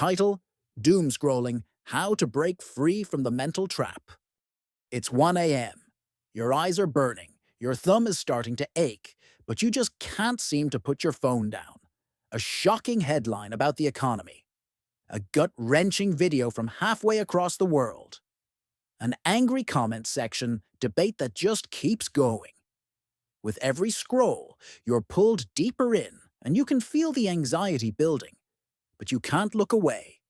Title: Doomscrolling: How to Break Free from the Mental Trap. It's 1 a.m. Your eyes are burning, your thumb is starting to ache, but you just can't seem to put your phone down. A shocking headline about the economy. A gut-wrenching video from halfway across the world. An angry comment section, debate that just keeps going. With every scroll, you're pulled deeper in, and you can feel the anxiety building. But you can't look away.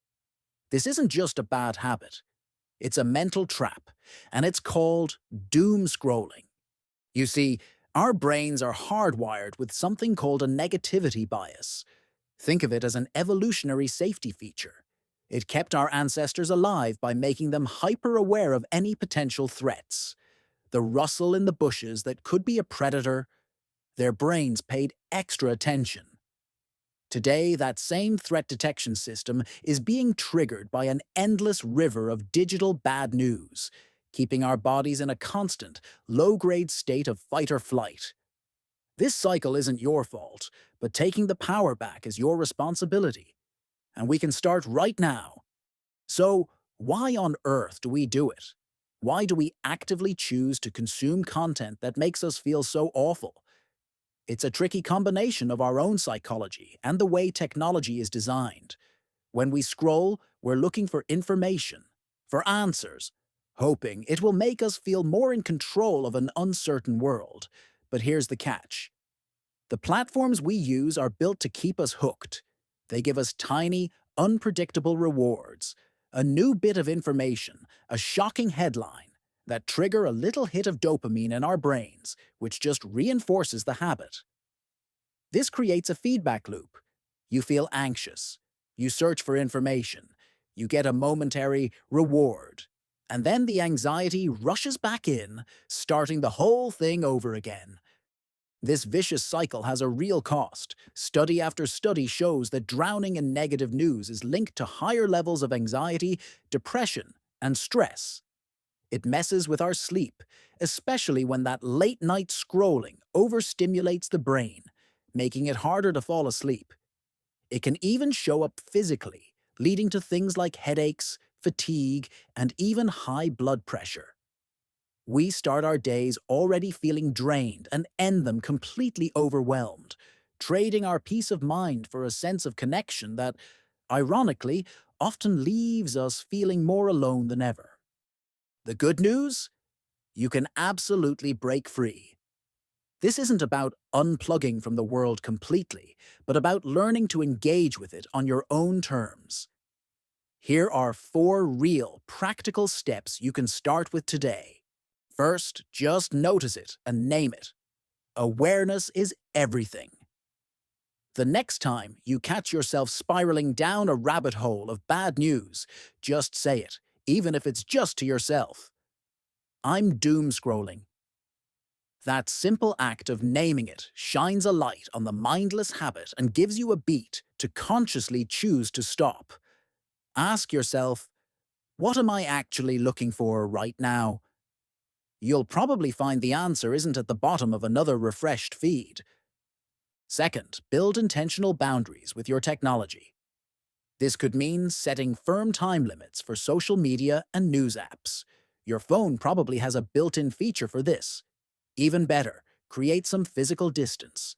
This isn't just a bad habit. It's a mental trap, and it's called doom scrolling. You see, our brains are hardwired with something called a negativity bias. Think of it as an evolutionary safety feature. It kept our ancestors alive by making them hyper-aware of any potential threats. The rustle in the bushes that could be a predator, their brains paid extra attention. Today, that same threat detection system is being triggered by an endless river of digital bad news, keeping our bodies in a constant, low-grade state of fight or flight. This cycle isn't your fault, but taking the power back is your responsibility. And we can start right now. So, why on earth do we do it? Why do we actively choose to consume content that makes us feel so awful? It's a tricky combination of our own psychology and the way technology is designed. When we scroll, we're looking for information, for answers, hoping it will make us feel more in control of an uncertain world. But here's the catch. The platforms we use are built to keep us hooked. They give us tiny, unpredictable rewards, a new bit of information, a shocking headline, that trigger a little hit of dopamine in our brains, which just reinforces the habit. This creates a feedback loop. You feel anxious. You search for information. You get a momentary reward. And then the anxiety rushes back in, starting the whole thing over again. This vicious cycle has a real cost. Study after study shows that drowning in negative news is linked to higher levels of anxiety, depression, and stress. It messes with our sleep, especially when that late-night scrolling overstimulates the brain, making it harder to fall asleep. It can even show up physically, leading to things like headaches, fatigue, and even high blood pressure. We start our days already feeling drained and end them completely overwhelmed, trading our peace of mind for a sense of connection that, ironically, often leaves us feeling more alone than ever. The good news? You can absolutely break free. This isn't about unplugging from the world completely, but about learning to engage with it on your own terms. Here are 4 real, practical steps you can start with today. First, just notice it and name it. Awareness is everything. The next time you catch yourself spiraling down a rabbit hole of bad news, just say it, even if it's just to yourself. I'm doom scrolling. That simple act of naming it shines a light on the mindless habit and gives you a beat to consciously choose to stop. Ask yourself, what am I actually looking for right now? You'll probably find the answer isn't at the bottom of another refreshed feed. Second, build intentional boundaries with your technology. This could mean setting firm time limits for social media and news apps. Your phone probably has a built-in feature for this. Even better, create some physical distance.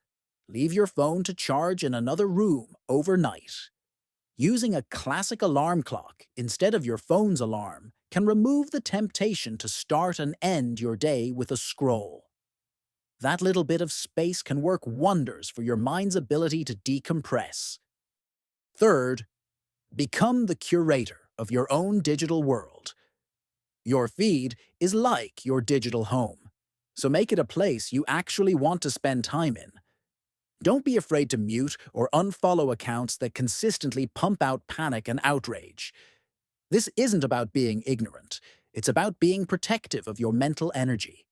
Leave your phone to charge in another room overnight. Using a classic alarm clock instead of your phone's alarm can remove the temptation to start and end your day with a scroll. That little bit of space can work wonders for your mind's ability to decompress. Third, become the curator of your own digital world. Your feed is like your digital home, so make it a place you actually want to spend time in. Don't be afraid to mute or unfollow accounts that consistently pump out panic and outrage. This isn't about being ignorant, it's about being protective of your mental energy.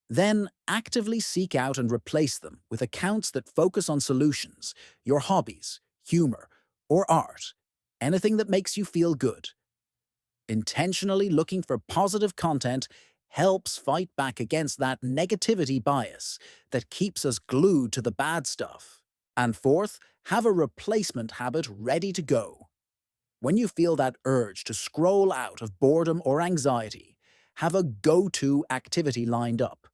Then actively seek out and replace them with accounts that focus on solutions, your hobbies, humor, or art, anything that makes you feel good. Intentionally looking for positive content helps fight back against that negativity bias that keeps us glued to the bad stuff. And fourth, have a replacement habit ready to go. When you feel that urge to scroll out of boredom or anxiety, have a go-to activity lined up.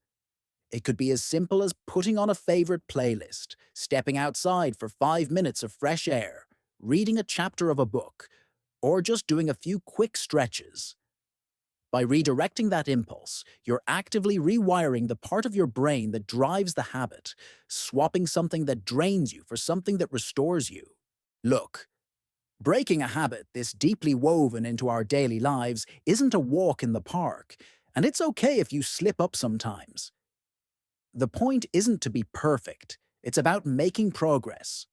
It could be as simple as putting on a favorite playlist, stepping outside for 5 minutes of fresh air, reading a chapter of a book, or just doing a few quick stretches. By redirecting that impulse, you're actively rewiring the part of your brain that drives the habit, swapping something that drains you for something that restores you. Look, breaking a habit this deeply woven into our daily lives isn't a walk in the park, and it's okay if you slip up sometimes. The point isn't to be perfect, it's about making progress.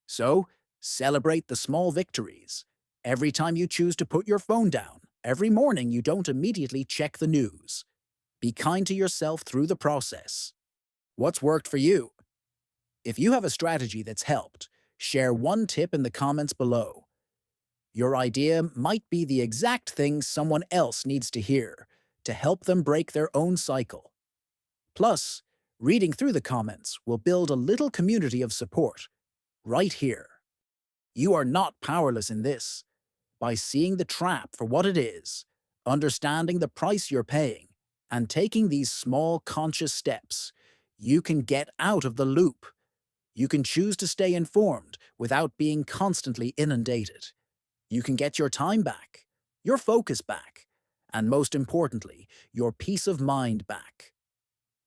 So, celebrate the small victories. Every time you choose to put your phone down, every morning you don't immediately check the news. Be kind to yourself through the process. What's worked for you? If you have a strategy that's helped, share one tip in the comments below. Your idea might be the exact thing someone else needs to hear to help them break their own cycle. Plus, reading through the comments will build a little community of support right here. You are not powerless in this. By seeing the trap for what it is, understanding the price you're paying, and taking these small conscious steps, you can get out of the loop. You can choose to stay informed without being constantly inundated. You can get your time back, your focus back, and most importantly, your peace of mind back.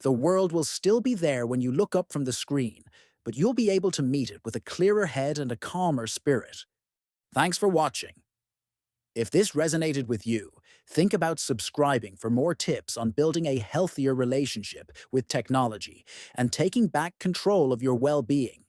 The world will still be there when you look up from the screen, but you'll be able to meet it with a clearer head and a calmer spirit. Thanks for watching. If this resonated with you, think about subscribing for more tips on building a healthier relationship with technology and taking back control of your well-being.